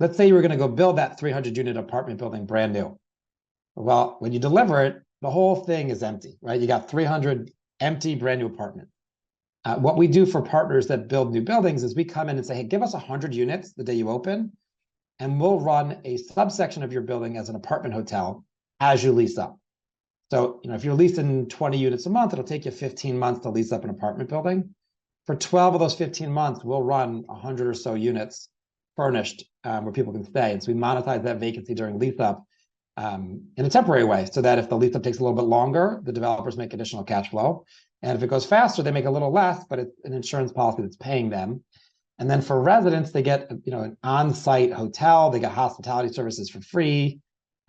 let's say you were going to go build that 300 unit apartment building brand new. Well, when you deliver it, the whole thing is empty, right? You got 300 empty brand new apartments. What we do for partners that build new buildings is we come in and say, hey, give us 100 units the day you open, and we'll run a subsection of your building as an apartment hotel as you lease up. So, if you're leasing 20 units a month, it'll take you 15 months to lease up an apartment building. For 12 of those 15 months, we'll run 100 or so units furnished where people can stay. And so we monetize that vacancy during lease up in a temporary way, so that if the lease up takes a little bit longer, the developers make additional cash flow. And if it goes faster, they make a little less, but it's an insurance policy that's paying them. And then for residents, they get an on-site hotel, they get hospitality services for free.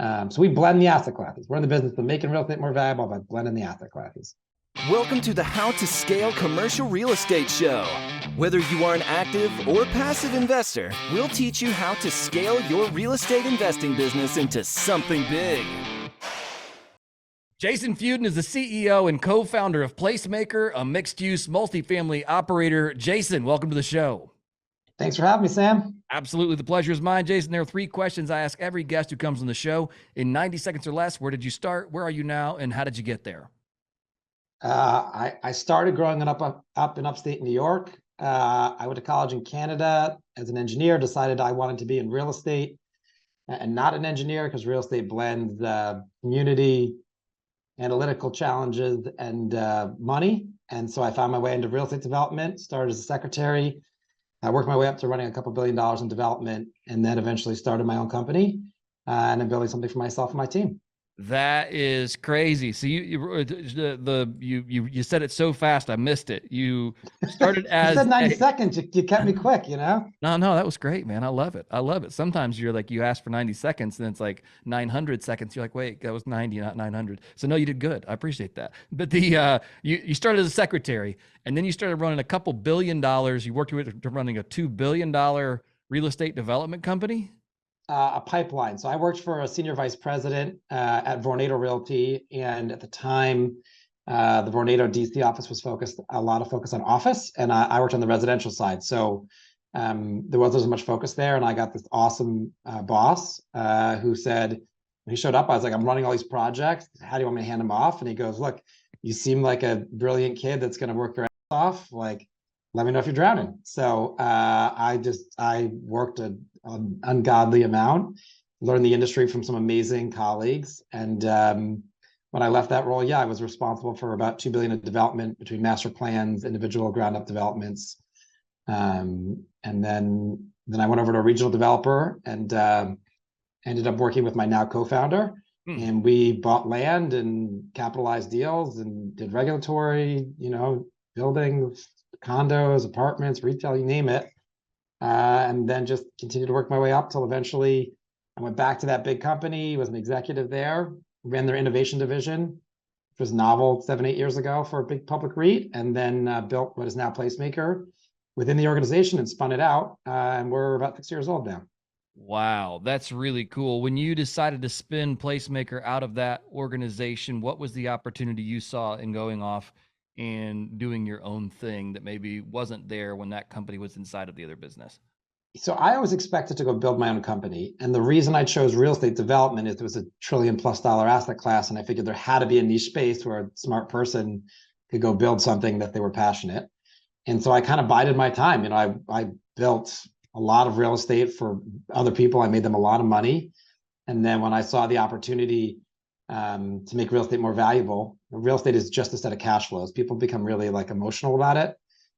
So we blend the asset classes. We're in the business of making real estate more valuable by blending the asset classes. Welcome to the How to Scale Commercial Real Estate Show. Whether you are an active or passive investor, we'll teach you how to scale your real estate investing business into something big. Jason Fudin is the CEO and co-founder of PlaceMaker, a mixed-use multifamily operator. Jason, welcome to the show. Thanks for having me, Sam. Absolutely. The pleasure is mine. Jason, there are 3 questions I ask every guest who comes on the show. In 90 seconds or less, where did you start? Where are you now? And how did you get there? I started growing up in upstate New York. I went to college in Canada as an engineer, decided I wanted to be in real estate and not an engineer, because real estate blends community, analytical challenges, and money. And so I found my way into real estate development, started as a secretary. I worked my way up to running a couple $1 billion in development, and then eventually started my own company and I'm building something for myself and my team. That is crazy. So you said it so fast, I missed it. You started as you said 90 seconds. You kept me quick, No, that was great, man. I love it. Sometimes you're like, you ask for 90 seconds and it's like 900 seconds. You're like, wait, that was 90, not 900. So no, you did good. I appreciate that. But you started as a secretary, and then you started running a couple $1 billion. You worked with to running a $2 billion real estate development company. A pipeline. So I worked for a senior vice president at Vornado Realty, and at the time, the Vornado DC office was a lot of focus on office, and I worked on the residential side. So there wasn't as much focus there, and I got this awesome boss who said, when he showed up, I was like, I'm running all these projects. How do you want me to hand them off? And he goes, look, you seem like a brilliant kid that's going to work your ass off. Like, let me know if you're drowning. So I worked an ungodly amount, learned the industry from some amazing colleagues. And when I left that role, I was responsible for about $2 billion of development between master plans, individual ground up developments. And then I went over to a regional developer and ended up working with my now co-founder. And we bought land and capitalized deals and did regulatory, buildings, condos, apartments, retail, you name it. And then just continued to work my way up till eventually I went back to that big company, was an executive there, ran their innovation division, which was novel 7-8 years ago for a big public REIT, and then built what is now PlaceMaker within the organization and spun it out. And we're about 6 years old now. Wow, that's really cool. When you decided to spin PlaceMaker out of that organization, what was the opportunity you saw in going off and doing your own thing that maybe wasn't there when that company was inside of the other business? So I always expected to go build my own company. And the reason I chose real estate development is it was $1 trillion+ asset class. And I figured there had to be a niche space where a smart person could go build something that they were passionate. And so I kind of bided my time. I built a lot of real estate for other people. I made them a lot of money. And then when I saw the opportunity to make real estate more valuable, real estate is just a set of cash flows. People become really emotional about it,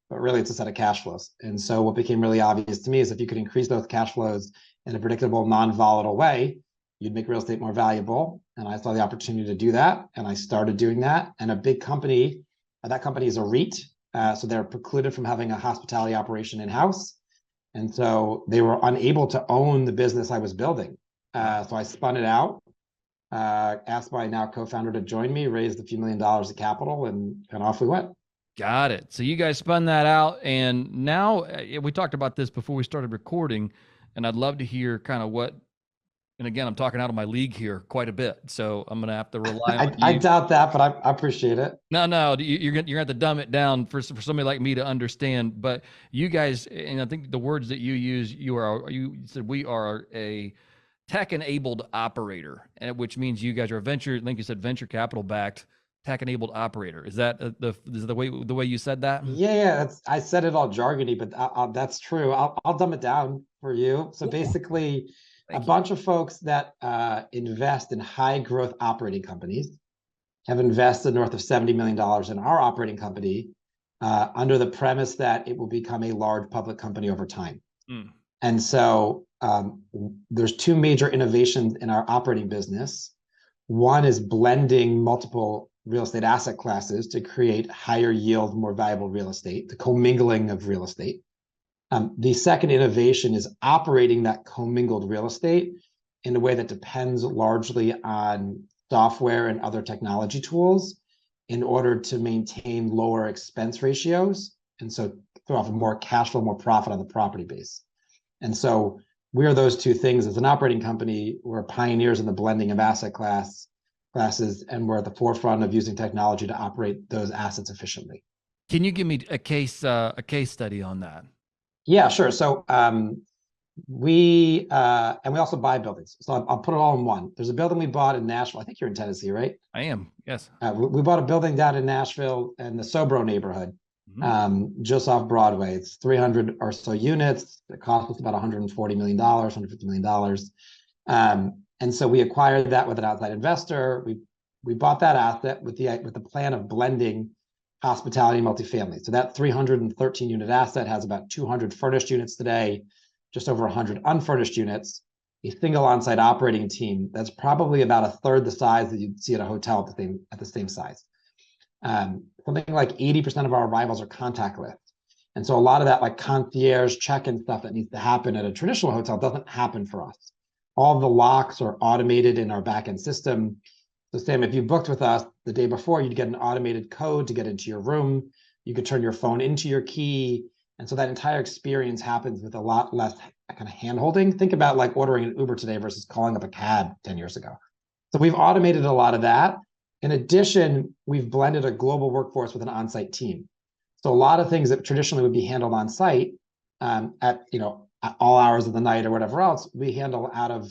but really it's a set of cash flows. And so what became really obvious to me is if you could increase those cash flows in a predictable, non-volatile way, you'd make real estate more valuable. And I saw the opportunity to do that. And I started doing that. And a big company, that company is a REIT. So they're precluded from having a hospitality operation in-house. And so they were unable to own the business I was building. So I spun it out, asked my now co-founder to join me, raised a few $1 million of capital, and off we went. Got it. So you guys spun that out. And now we talked about this before we started recording, and I'd love to hear kind of what And again, I'm talking out of my league here quite a bit, so I'm going to have to rely on I you. doubt that, but I appreciate it. No, you're going to have to dumb it down for somebody like me to understand. But you guys, and I think the words that you use, you said we are a tech-enabled operator, and which means you guys are a venture, like you said, venture capital backed tech-enabled operator. Is that the way you said that? Yeah, I said it all jargony, but that's true. I'll dumb it down for you. So Cool. basically, a Thank you. bunch of folks that invest in high growth operating companies have invested north of $70 million in our operating company under the premise that it will become a large public company over time. Mm. And so there's two major innovations in our operating business. One is blending multiple real estate asset classes to create higher yield, more valuable real estate, the commingling of real estate. The second innovation is operating that commingled real estate in a way that depends largely on software and other technology tools in order to maintain lower expense ratios. And so throw off more cash flow, more profit on the property base. And so we are those two things. As an operating company, we're pioneers in the blending of asset classes, and we're at the forefront of using technology to operate those assets efficiently. Can you give me a case study on that? Yeah, sure. So we also buy buildings. So I'll put it all in one. There's a building we bought in Nashville. I think you're in Tennessee, right? I am. Yes. We bought a building down in Nashville in the Sobro neighborhood, just off Broadway. It's 300 or so units. It cost us about $140 million, $150 million. And so we acquired that with an outside investor. We bought that asset with the plan of blending hospitality and multifamily. So that 313 unit asset has about 200 furnished units today, just over 100 unfurnished units, a single on-site operating team that's probably about a third the size that you'd see at a hotel at the same size. Something like 80% of our arrivals are contactless. And so a lot of that like concierge check-in stuff that needs to happen at a traditional hotel doesn't happen for us. All the locks are automated in our back-end system. So Sam, if you booked with us the day before, you'd get an automated code to get into your room. You could turn your phone into your key. And so that entire experience happens with a lot less kind of hand-holding. Think about like ordering an Uber today versus calling up a cab 10 years ago. So we've automated a lot of that. In addition, we've blended a global workforce with an on-site team. So a lot of things that traditionally would be handled on site at all hours of the night or whatever else, we handle out of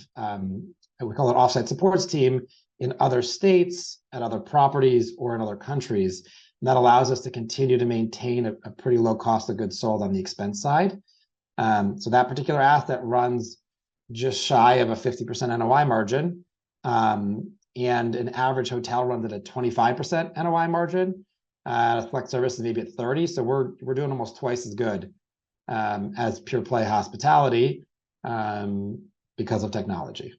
we call it offsite supports team in other states, at other properties, or in other countries. And that allows us to continue to maintain a pretty low cost of goods sold on the expense side. So that particular asset runs just shy of a 50% NOI margin. And an average hotel runs at a 25% NOI margin. Select service is maybe at 30. So we're doing almost twice as good as pure play hospitality because of technology.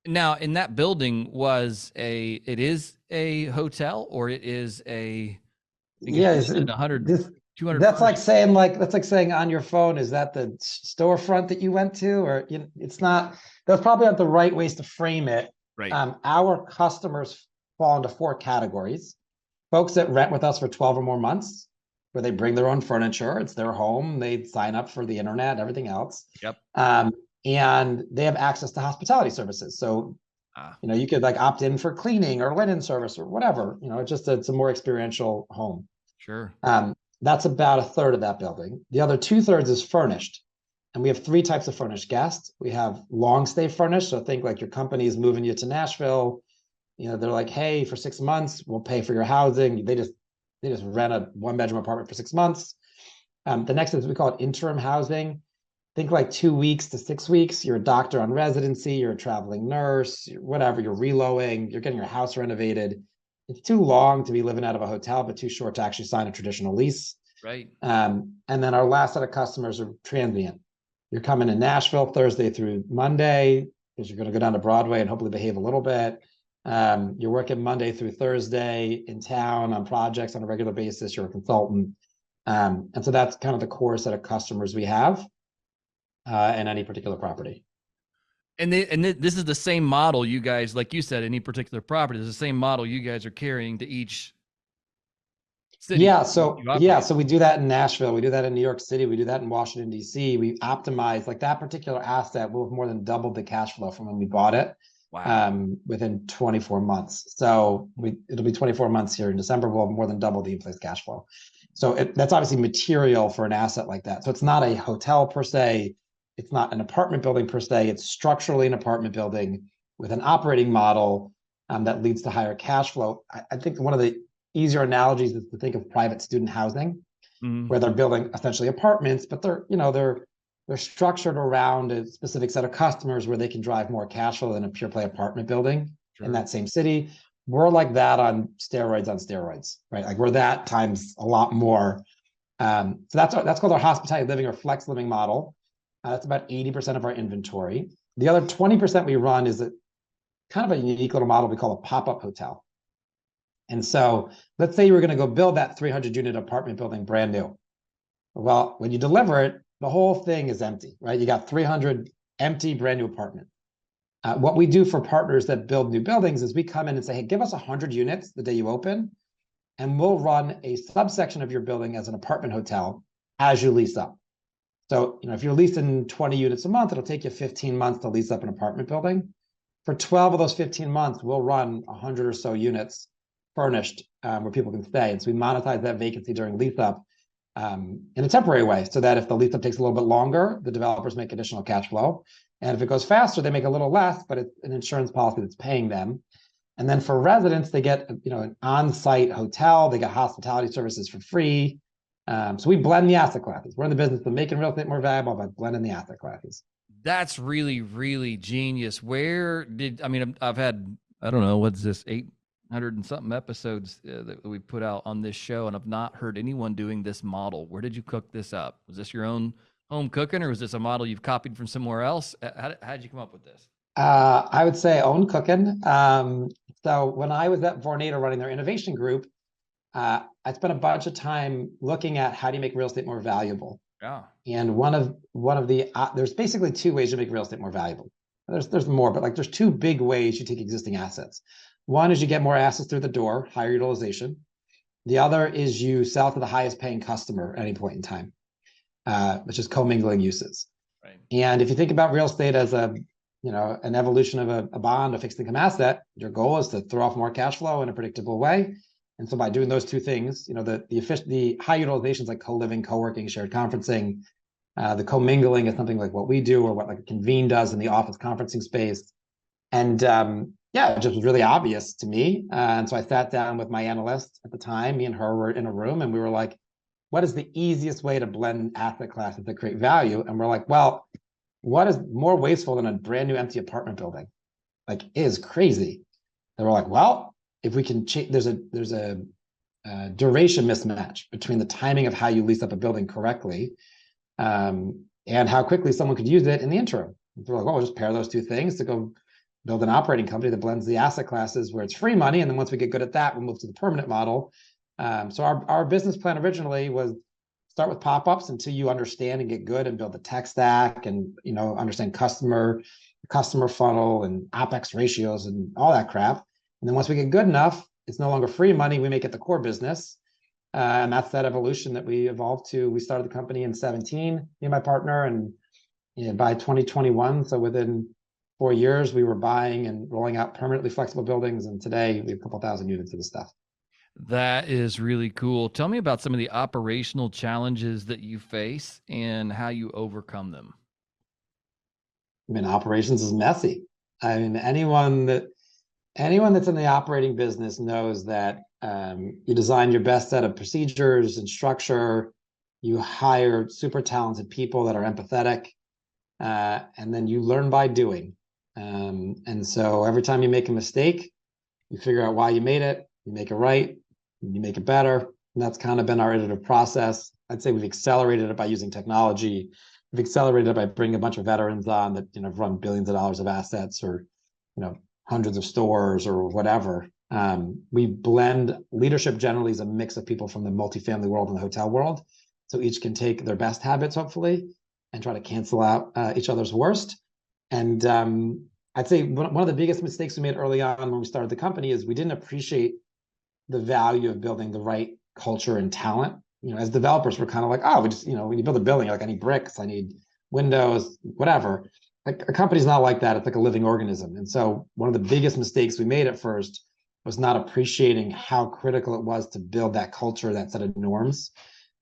Now, in that building it is a hotel, or it is a, yeah, 100, 200. That's like saying on your phone, is that the storefront that you went to? Or it's not, those probably aren't the right ways to frame it. Right. Our customers fall into 4 categories. Folks that rent with us for 12 or more months, where they bring their own furniture, it's their home, they sign up for the internet, everything else. Yep. And they have access to hospitality services. So, you could like opt in for cleaning or linen service or whatever, it's a more experiential home. Sure. That's about a third of that building. The other 2/3 is furnished. And we have 3 types of furnished guests. We have long stay furnished. So think like your company is moving you to Nashville. They're like, hey, for 6 months, we'll pay for your housing. They just rent a 1-bedroom apartment for 6 months. The next is, we call it interim housing. Think like 2 weeks to 6 weeks. You're a doctor on residency, you're a traveling nurse, whatever, you're reloading, you're getting your house renovated. It's too long to be living out of a hotel, but too short to actually sign a traditional lease. Right. And then our last set of customers are transient. You're coming to Nashville Thursday through Monday, because you're going to go down to Broadway and hopefully behave a little bit. You're working Monday through Thursday in town on projects on a regular basis. You're a consultant. And so that's kind of the core set of customers we have in any particular property. And this is the same model you guys, like you said, any particular property is the same model you guys are carrying to each. city. Yeah, You operate. so we do that in Nashville, we do that in New York City, we do that in Washington, D.C. We optimize like that particular asset will have more than doubled the cash flow from when we bought it Wow. within 24 months. So it'll be 24 months here in December, we'll have more than double the in-place cash flow. So that's obviously material for an asset like that. So it's not a hotel per se, it's not an apartment building per se, it's structurally an apartment building with an operating model that leads to higher cash flow. I think one of the easier analogies is to think of private student housing, where they're building essentially apartments, but they're structured around a specific set of customers where they can drive more cash flow than a pure play apartment building in that same city. We're like that on steroids, right? Like we're that times a lot more. So that's called our hospitality living or flex living model. That's about 80% of our inventory. The other 20% we run is a kind of a unique little model we call a pop-up hotel. And so let's say you were going to go build that 300 unit apartment building brand new. Well, when you deliver it, the whole thing is empty, right? You got 300 empty brand new apartments. What we do for partners that build new buildings is we come in and say, hey, give us 100 units the day you open, and we'll run a subsection of your building as an apartment hotel as you lease up. So, if you're leasing 20 units a month, it'll take you 15 months to lease up an apartment building. For 12 of those 15 months, we'll run 100 or so units furnished where people can stay. And so we monetize that vacancy during lease up in a temporary way, so that if the lease up takes a little bit longer, the developers make additional cash flow. And if it goes faster, they make a little less, but it's an insurance policy that's paying them. And then for residents, they get an on-site hotel, they get hospitality services for free. So we blend the asset classes. We're in the business of making real estate more valuable by blending the asset classes. That's really, really genius. I've had, I don't know, what's this, 800 and something episodes that we put out on this show, and I've not heard anyone doing this model. Where did you cook this up? Was this your own home cooking, or was this a model you've copied from somewhere else? How did you come up with this? I would say own cooking. So when I was at Vornado running their innovation group, I spent a bunch of time looking at how do you make real estate more valuable. Yeah. And one of the there's basically two ways to make real estate more valuable. There's more, but there's two big ways you take existing assets. One is you get more assets through the door, higher utilization. The other is you sell to the highest paying customer at any point in time, which is commingling uses. Right. And if you think about real estate as an evolution of a bond, a fixed income asset, your goal is to throw off more cash flow in a predictable way. And so by doing those two things, the high utilizations like co-living, co-working, shared conferencing, the commingling is something like what we do, or what like a Convene does in the office conferencing space. And it just was really obvious to me. And so I sat down with my analyst at the time. Me and her were in a room, and we were like, what is the easiest way to blend asset classes to create value? And we're like, well, what is more wasteful than a brand new empty apartment building? Like, it is crazy. And we're like, well, if we can change, there's a duration mismatch between the timing of how you lease up a building correctly and how quickly someone could use it in the interim. And so we're like, well, we'll just pair those two things to go build an operating company that blends the asset classes where it's free money. And then once we get good at that, we'll move to the permanent model. So our business plan originally was start with pop-ups until you understand and get good and build the tech stack and understand customer funnel and OpEx ratios and all that crap. And then once we get good enough, it's no longer free money. We make it the core business. And that's that evolution that we evolved to. We started the company in 2017, me and my partner, and by 2021, so within 4 years, we were buying and rolling out permanently flexible buildings. And today we have a couple thousand units of the stuff. That is really cool. Tell me about some of the operational challenges that you face and how you overcome them. Operations is messy. Anyone that's in the operating business knows that you design your best set of procedures and structure, you hire super talented people that are empathetic, and then you learn by doing. And so every time you make a mistake, you figure out why you made it, you make it right, you make it better. And that's kind of been our iterative process. I'd say we've accelerated it by using technology. We've accelerated it by bringing a bunch of veterans on that have run billions of dollars of assets, or hundreds of stores or whatever. We blend leadership. Generally is a mix of people from the multifamily world and the hotel world. So each can take their best habits, hopefully, and try to cancel out each other's worst. And I'd say one of the biggest mistakes we made early on when we started the company is we didn't appreciate the value of building the right culture and talent. As developers, we're kind of like, oh, we just, when you build a building, you're like, I need bricks, I need windows, whatever. Like a company's not like that. It's like a living organism. And so one of the biggest mistakes we made at first was not appreciating how critical it was to build that culture, that set of norms.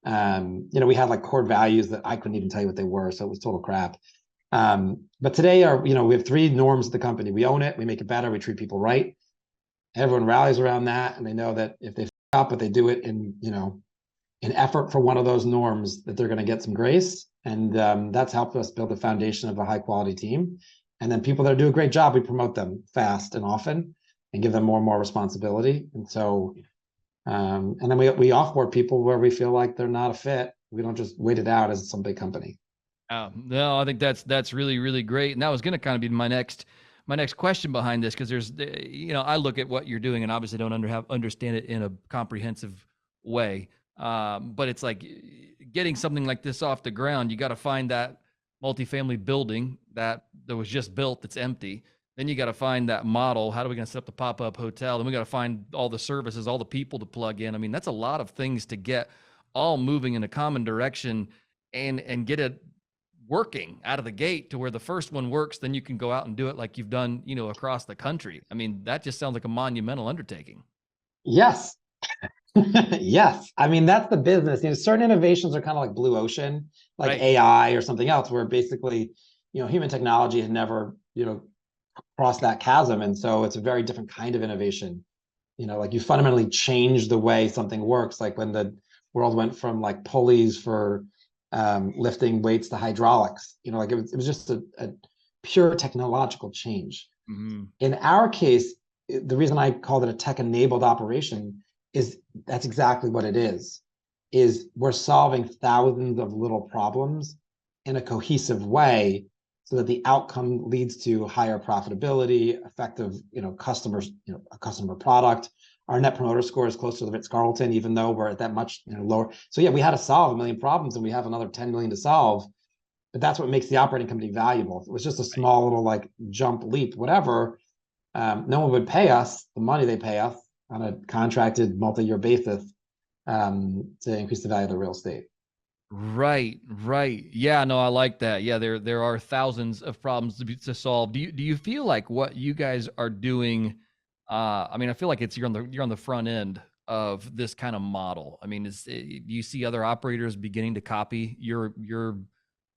We had like core values that I couldn't even tell you what they were. So it was total crap. But today we have 3 norms at the company. We own it, we make it better, we treat people right. Everyone rallies around that, and they know that if they f up, but they do it in effort for one of those norms, that they're going to get some grace. And that's helped us build the foundation of a high quality team. And then people that do a great job, we promote them fast and often and give them more and more responsibility. And so, and then we offboard people where we feel like they're not a fit. We don't just wait it out as some big company. No, I think that's really, really great. And that was going to kind of be my next question behind this, because there's, I look at what you're doing and obviously don't understand it in a comprehensive way. But it's like getting something like this off the ground. You got to find that multifamily building that was just built, that's empty. Then you got to find that model. How are we going to set up the pop-up hotel? Then we got to find all the services, all the people to plug in. I mean, that's a lot of things to get all moving in a common direction and get it working out of the gate to where the first one works. Then you can go out and do it like you've done, across the country. I mean, that just sounds like a monumental undertaking. Yes. Yes. I mean, that's the business. Certain innovations are kind of like blue ocean, like right. AI or something else, where basically, human technology had never, crossed that chasm. And so it's a very different kind of innovation. Like you fundamentally change the way something works. Like when the world went from like pulleys for lifting weights to hydraulics, like it was just a pure technological change. Mm-hmm. In our case, the reason I called it a tech-enabled operation is that's exactly what it is we're solving thousands of little problems in a cohesive way so that the outcome leads to higher profitability, effective, customers, a customer product. Our net promoter score is close to the Ritz-Carlton, even though we're at that much lower. So yeah, we had to solve 1 million problems and we have another 10 million to solve, but that's what makes the operating company valuable. If it was just a small little like jump leap, whatever, no one would pay us the money they pay us on a contracted multi-year basis to increase the value of the real estate. Right. Yeah, no, I like that. Yeah, there are thousands of problems to solve. Do you feel like what you guys are doing? I mean, I feel like you're on the front end of this kind of model. I mean, do you see other operators beginning to copy your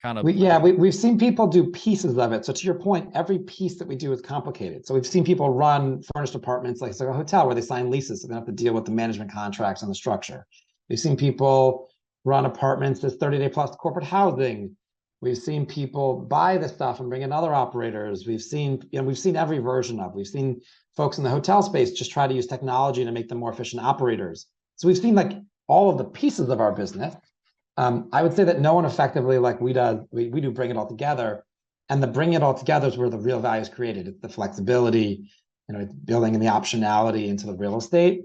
kind of? We've seen people do pieces of it. So to your point, every piece that we do is complicated. So we've seen people run furnished apartments like a hotel where they sign leases, so they have to deal with the management contracts and the structure. We've seen people run apartments as 30-day plus corporate housing. We've seen people buy the stuff and bring in other operators. We've seen every version of. We've seen folks in the hotel space just try to use technology to make them more efficient operators. So we've seen like all of the pieces of our business. I would say that no one effectively like we do bring it all together, and the bring it all together is where the real value is created. It's the flexibility, it's building in the optionality into the real estate.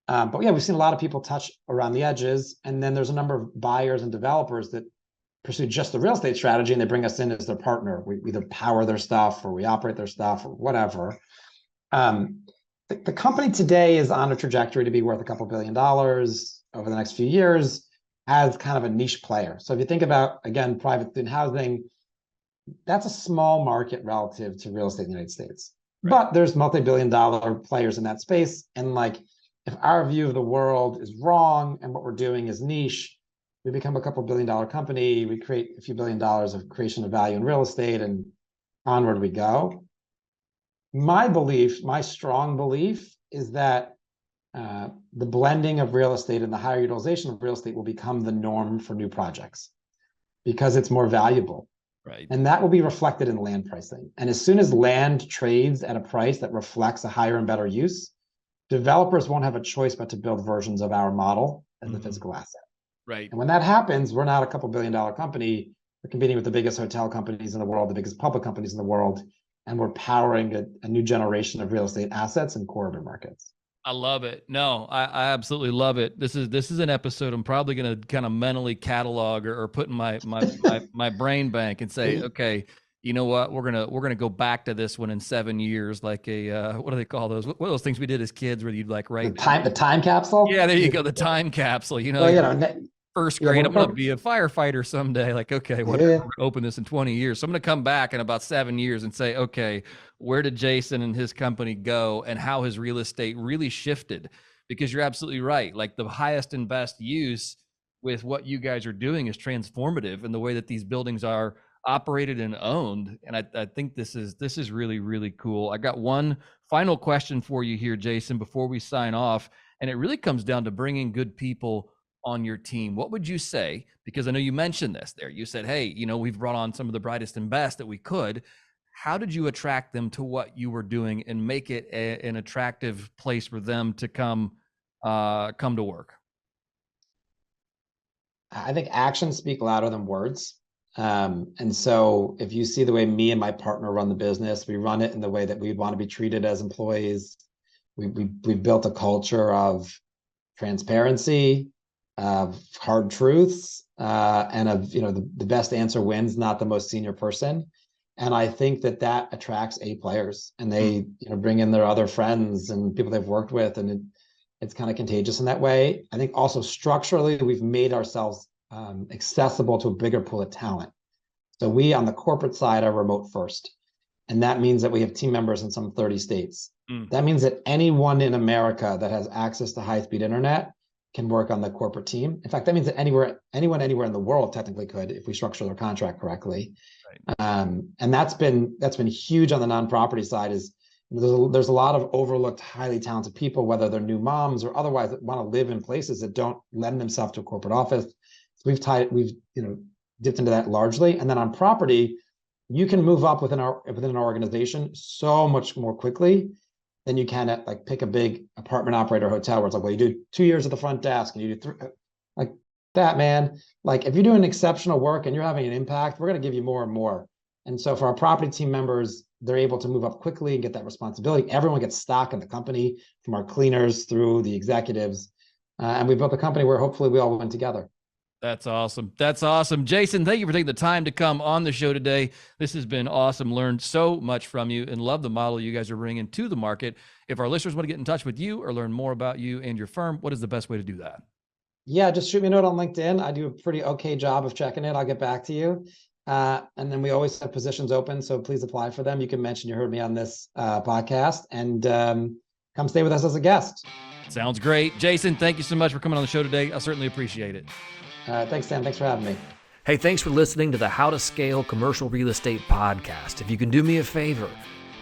But yeah, we've seen a lot of people touch around the edges, and then there's a number of buyers and developers that pursue just the real estate strategy, and they bring us in as their partner. We either power their stuff or we operate their stuff or whatever. The company today is on a trajectory to be worth a couple $2 billion over the next few years as kind of a niche player. So if you think about, again, private student housing, that's a small market relative to real estate in the United States. Right. But there's multi-billion-dollar players in that space. And like, if our view of the world is wrong and what we're doing is niche, we become a couple $1 billion company, we create a few $1 billion of creation of value in real estate, and onward we go. My strong belief is that the blending of real estate and the higher utilization of real estate will become the norm for new projects because it's more valuable. Right. And that will be reflected in land pricing. And as soon as land trades at a price that reflects a higher and better use, developers won't have a choice but to build versions of our model as the physical asset. Right. And when that happens, we're not a couple $1 billion company. We're competing with the biggest hotel companies in the world, the biggest public companies in the world, and we're powering a new generation of real estate assets in core urban markets. I love it. No, I absolutely love it. This is an episode I'm probably going to kind of mentally catalog or put in my brain bank and say, okay, you know what, we're gonna go back to this one in 7 years, like a what do they call those? What are those things we did as kids where you'd like write The time capsule. Yeah, there you go, the time capsule. You know, Well, first yeah, grade, I'm gonna be a firefighter someday. Like, okay, whatever, we're gonna open this in 20 years. So I'm gonna come back in about 7 years and say, okay, where did Jason and his company go, and how his real estate really shifted? Because you're absolutely right. Like, the highest and best use with what you guys are doing is transformative in the way that these buildings are operated and owned. And I think this is really, really cool. I got one final question for you here, Jason, before we sign off. And it really comes down to bringing good people on your team. What would you say? Because I know you mentioned this there. You said, hey, you know, we've brought on some of the brightest and best that we could. How did you attract them to what you were doing and make it an attractive place for them to come to work? I think actions speak louder than words. And so if you see the way me and my partner run the business, we run it in the way that we want to be treated as employees. We've built a culture of transparency, of hard truths, and of, you know, the best answer wins, not the most senior person. And I think that attracts A players, and they, you know, bring in their other friends and people they've worked with, and it's kind of contagious in that way. I think also structurally, we've made ourselves accessible to a bigger pool of talent. So we, on the corporate side, are remote first. And that means that we have team members in some 30 states. That means that anyone in America that has access to high-speed internet can work on the corporate team. In fact, that means that anyone anywhere in the world technically could, if we structure their contract correctly. Right. And that's been huge on the non-property side. Is there's a lot of overlooked, highly talented people, whether they're new moms or otherwise, that want to live in places that don't lend themselves to a corporate office. So we've dipped into that largely. And then on property, you can move up within an organization so much more quickly than you can at, like, pick a big apartment operator hotel where it's like, well, you do 2 years at the front desk and you do 3, like that, man. Like, if you're doing exceptional work and you're having an impact, we're going to give you more and more. And so for our property team members, they're able to move up quickly and get that responsibility. Everyone gets stock in the company, from our cleaners through the executives. And we built a company where hopefully we all win together. That's awesome. That's awesome. Jason, thank you for taking the time to come on the show today. This has been awesome. Learned so much from you and love the model you guys are bringing to the market. If our listeners want to get in touch with you or learn more about you and your firm, what is the best way to do that? Yeah, just shoot me a note on LinkedIn. I do a pretty okay job of checking it. I'll get back to you. And then we always have positions open, so please apply for them. You can mention you heard me on this podcast, and come stay with us as a guest. Sounds great. Jason, thank you so much for coming on the show today. I certainly appreciate it. Thanks, Sam. Thanks for having me. Hey, thanks for listening to the How to Scale Commercial Real Estate podcast. If you can do me a favor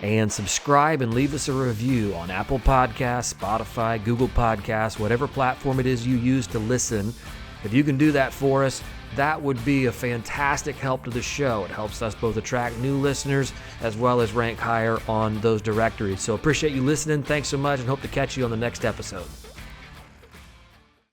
and subscribe and leave us a review on Apple Podcasts, Spotify, Google Podcasts, whatever platform it is you use to listen, if you can do that for us, that would be a fantastic help to the show. It helps us both attract new listeners as well as rank higher on those directories. So appreciate you listening. Thanks so much, and hope to catch you on the next episode.